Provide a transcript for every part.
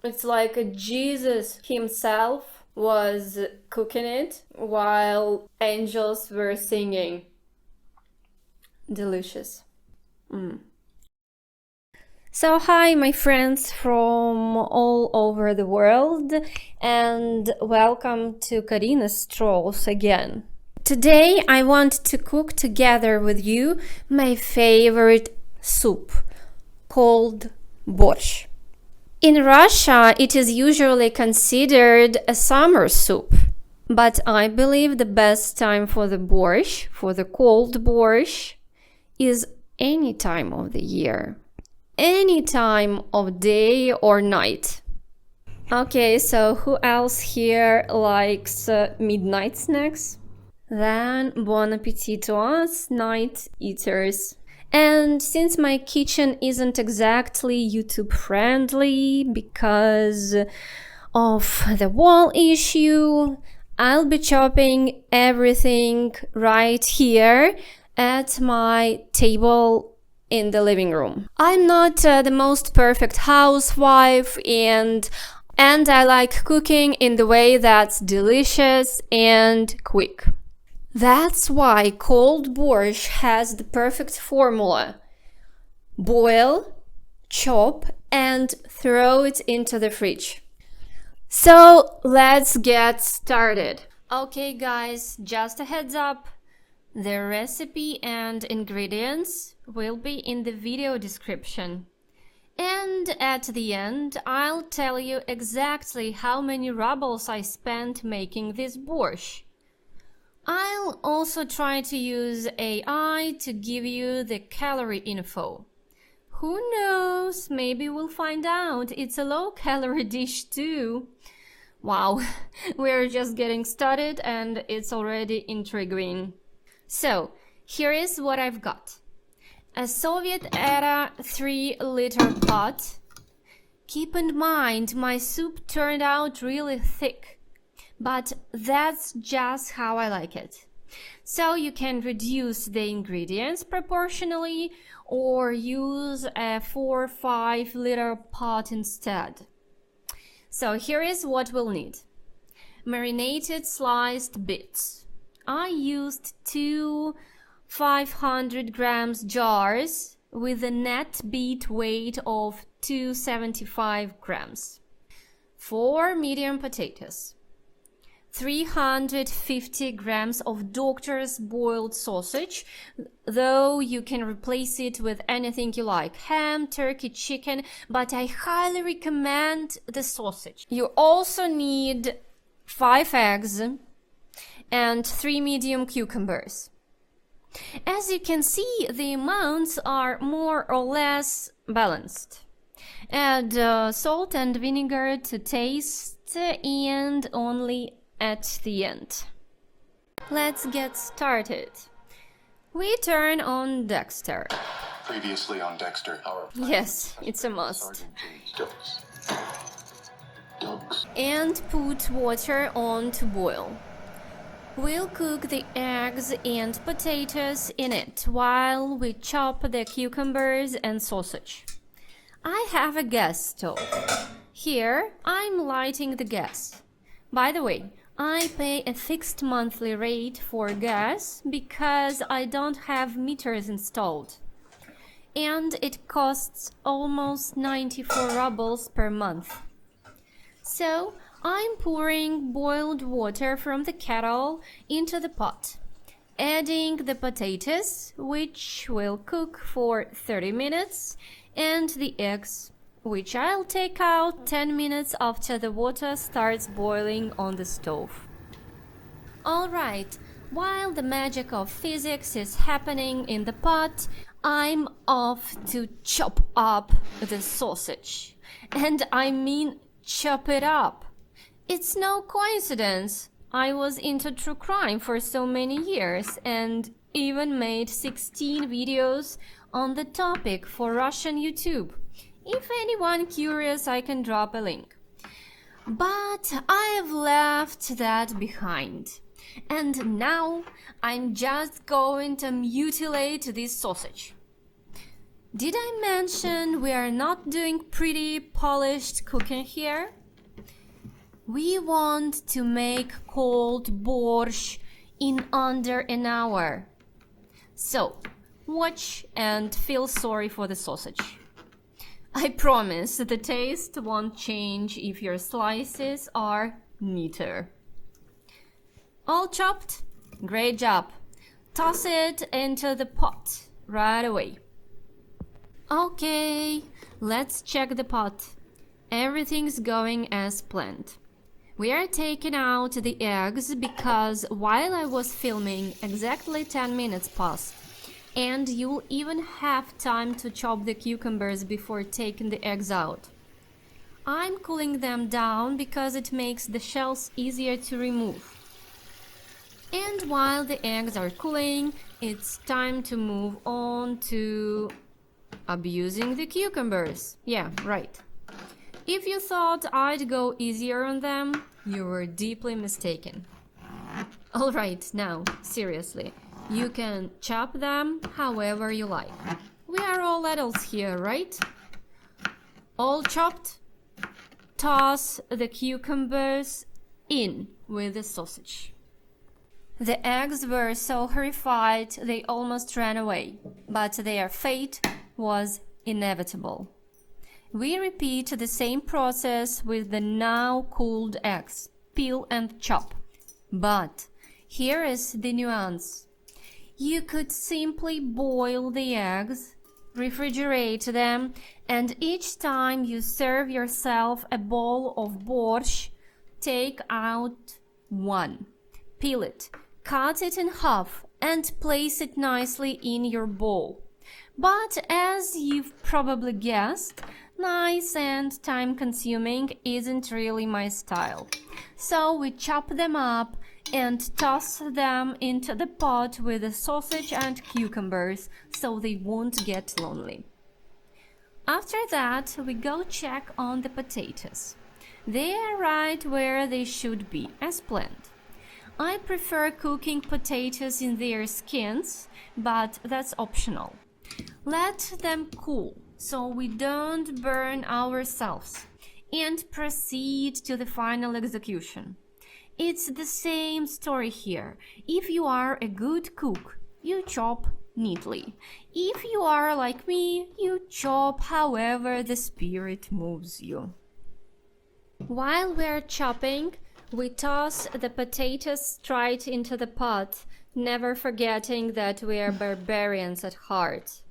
It's like Jesus himself was cooking it while angels were singing. Delicious. So hi my friends from all over the world, and welcome to Karina's Strolls again. Today I want to cook together with you my favorite soup called borscht. In Russia it is usually considered a summer soup, but I believe the best time for the borscht, for the cold borscht, is any time of the year. Any time of day or night. Okay, so who else here likes midnight snacks? Then bon appetit to us night eaters. And since my kitchen isn't exactly YouTube friendly because of the wall issue, I'll be chopping everything right here at my table in the living room. I'm not the most perfect housewife, and I like cooking in the way that's delicious and quick. That's why cold borscht has the perfect formula. Boil, chop, and throw it into the fridge. So let's get started. Okay guys, just a heads up. The recipe and ingredients will be in the video description. And at the end, I'll tell you exactly how many rubles I spent making this borscht. I'll also try to use AI to give you the calorie info. Who knows, maybe we'll find out it's a low-calorie dish too. Wow, we're just getting started and it's already intriguing. So, here is what I've got. A Soviet-era 3-liter pot. Keep in mind, my soup turned out really thick, but that's just how I like it. So you can reduce the ingredients proportionally or use a 4-5-liter pot instead. So here is what we'll need. Marinated sliced beets. I used 2 500 grams jars with a net beet weight of 275 grams. 4 medium potatoes. 350 grams of doctor's boiled sausage, though you can replace it with anything you like, ham, turkey, chicken, but I highly recommend the sausage. You also need 5 eggs and 3 medium cucumbers. As you can see, the amounts are more or less balanced. Add salt and vinegar to taste and only at the end. Let's get started. We turn on Dexter. Previously on Dexter. Yes, it's a must. And put water on to boil. We'll cook the eggs and potatoes in it while we chop the cucumbers and sausage. I have a gas stove. Here, I'm lighting the gas. By the way, I pay a fixed monthly rate for gas because I don't have meters installed. And it costs almost 94 rubles per month. So, I'm pouring boiled water from the kettle into the pot, adding the potatoes, which will cook for 30 minutes, and the eggs, which I'll take out 10 minutes after the water starts boiling on the stove. Alright, while the magic of physics is happening in the pot, I'm off to chop up the sausage. And I mean chop it up. It's no coincidence. I was into true crime for so many years and even made 16 videos on the topic for Russian YouTube. If anyone curious, I can drop a link. But I've left that behind. And now I'm just going to mutilate this sausage. Did I mention we are not doing pretty polished cooking here? We want to make cold borscht in under an hour. So, watch and feel sorry for the sausage. I promise the taste won't change if your slices are neater. All chopped? Great job. Toss it into the pot right away. Okay, let's check the pot. Everything's going as planned. We are taking out the eggs because while I was filming, exactly 10 minutes passed. And you'll even have time to chop the cucumbers before taking the eggs out. I'm cooling them down because it makes the shells easier to remove. And while the eggs are cooling, it's time to move on to abusing the cucumbers. Yeah, right. If you thought I'd go easier on them, you were deeply mistaken. Alright, now, seriously, you can chop them however you like. We are all adults here, right? All chopped? Toss the cucumbers in with the sausage. The eggs were so horrified they almost ran away, but their fate was inevitable. We repeat the same process with the now cooled eggs. Peel and chop. But here is the nuance. You could simply boil the eggs, refrigerate them, and each time you serve yourself a bowl of borscht, take out one. Peel it, cut it in half, and place it nicely in your bowl. But as you've probably guessed, nice and time-consuming isn't really my style. So we chop them up and toss them into the pot with the sausage and cucumbers so they won't get lonely. After that, we go check on the potatoes. They are right where they should be, as planned. I prefer cooking potatoes in their skins, but that's optional. Let them cool so we don't burn ourselves and proceed to the final execution. It's the same story here. If you are a good cook, you chop neatly. If you are like me, you chop however the spirit moves you. While we're chopping, we toss the potatoes straight into the pot, never forgetting that we are barbarians at heart.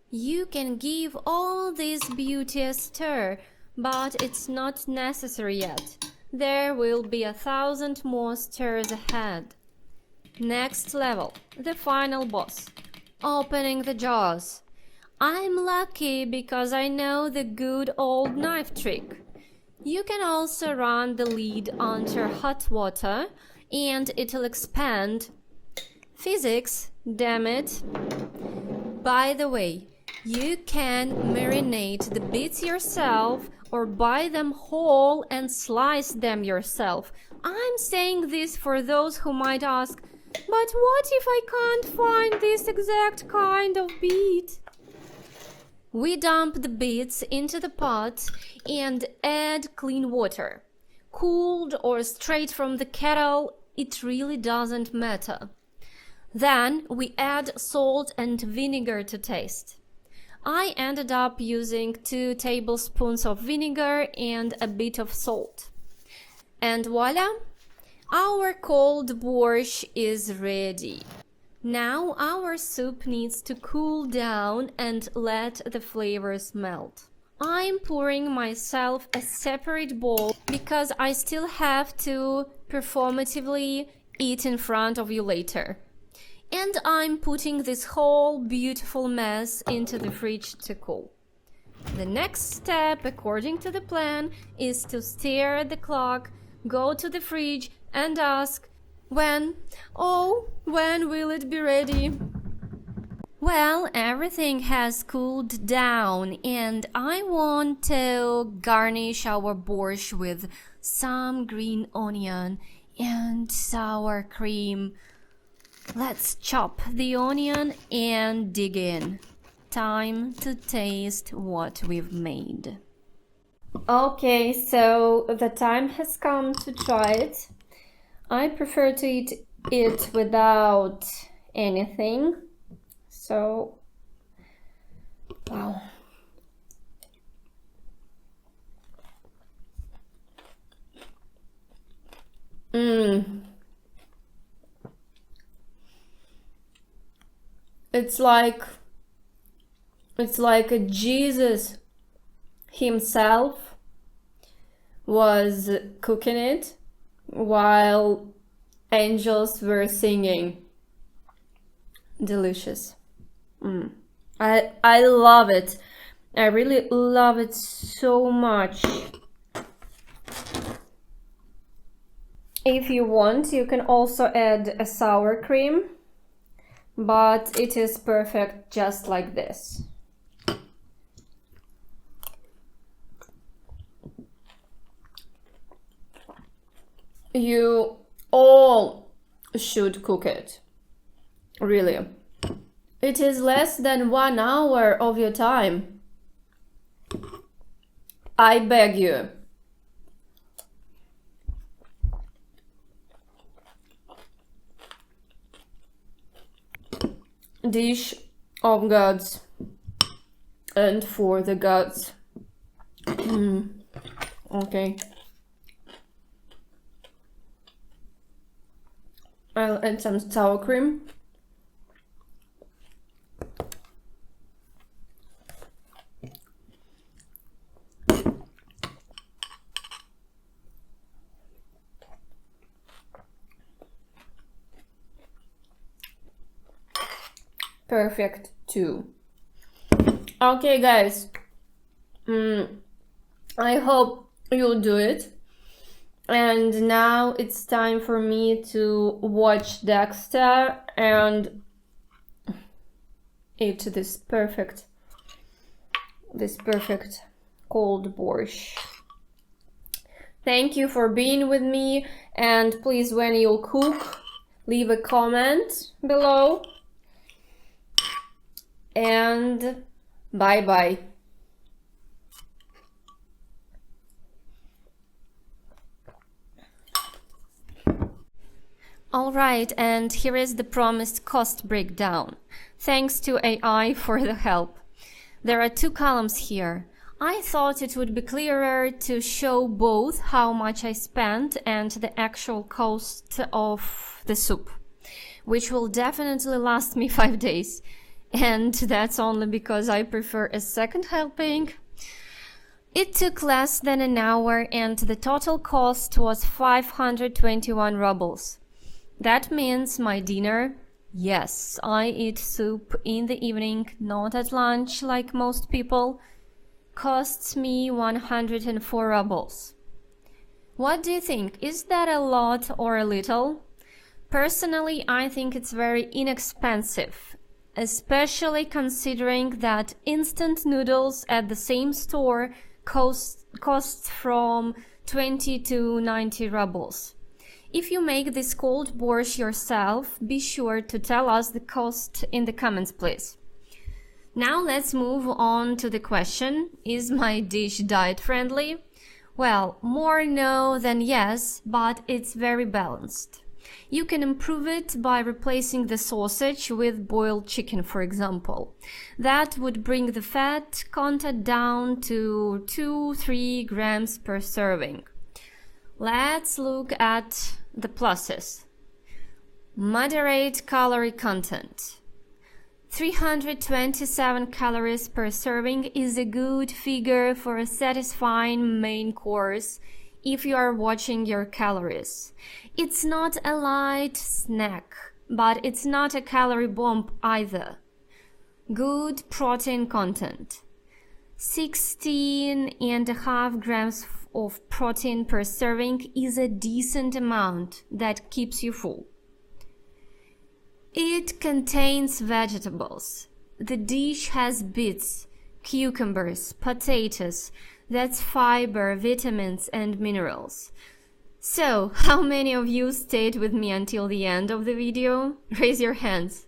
You can give all this beauty a stir, but it's not necessary yet. There will be 1,000 more stirs ahead. Next level, the final boss. Opening the jaws. I'm lucky because I know the good old knife trick. You can also run the lid under hot water and it'll expand. Physics, damn it. By the way, you can marinate the beets yourself or buy them whole and slice them yourself. I'm saying this for those who might ask, but what if I can't find this exact kind of beet? We dump the beets into the pot and add clean water. Cooled or straight from the kettle, it really doesn't matter. Then we add salt and vinegar to taste. I ended up using 2 tablespoons of vinegar and a bit of salt. And voila! Our cold borscht is ready. Now our soup needs to cool down and let the flavors melt. I'm pouring myself a separate bowl because I still have to performatively eat in front of you later. And I'm putting this whole beautiful mess into the fridge to cool. The next step, according to the plan, is to stare at the clock, go to the fridge and ask, when will it be ready? Well, everything has cooled down and I want to garnish our borscht with some green onion and sour cream. Let's chop the onion and dig in. time to taste what we've made. Okay, so the time has come to try it. I prefer to eat it without anything. So, wow. It's like a Jesus himself was cooking it while angels were singing. Delicious. I love it. I really love it so much. If you want, you can also add a sour cream, but it is perfect just like this. You all should cook it, really. It is less than 1 hour of your time. I beg you. Dish of gods and for the gods. Okay. I'll add some sour cream. Perfect too. Okay, guys. I hope you'll do it. And now it's time for me to watch Dexter and eat this perfect cold borscht. Thank you for being with me, and please, when you cook, leave a comment below. And bye-bye. Alright, and here is the promised cost breakdown. Thanks to AI for the help. There are 2 columns here. I thought it would be clearer to show both how much I spent and the actual cost of the soup, which will definitely last me 5 days. And that's only because I prefer a second helping. It took less than an hour and the total cost was 521 rubles. That means my dinner, yes, I eat soup in the evening, not at lunch like most people, costs me 104 rubles. What do you think? Is that a lot or a little? Personally, I think it's very inexpensive, especially considering that instant noodles at the same store costs from 20 to 90 rubles. If you make this cold borscht yourself, be sure to tell us the cost in the comments, please. Now let's move on to the question, is my dish diet friendly? Well, more no than yes, but it's very balanced. You can improve it by replacing the sausage with boiled chicken, for example. That would bring the fat content down to 2-3 grams per serving. Let's look at the pluses. Moderate calorie content. 327 calories per serving is a good figure for a satisfying main course if you are watching your calories. It's not a light snack, but it's not a calorie bomb either. Good protein content. 16.5 grams of protein per serving is a decent amount that keeps you full. It contains vegetables. The dish has beets, cucumbers, potatoes. That's fiber, vitamins, and minerals. So, how many of you stayed with me until the end of the video? Raise your hands.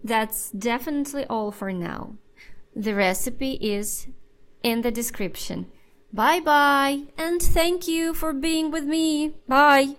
That's definitely all for now. The recipe is in the description. Bye bye, and thank you for being with me. Bye.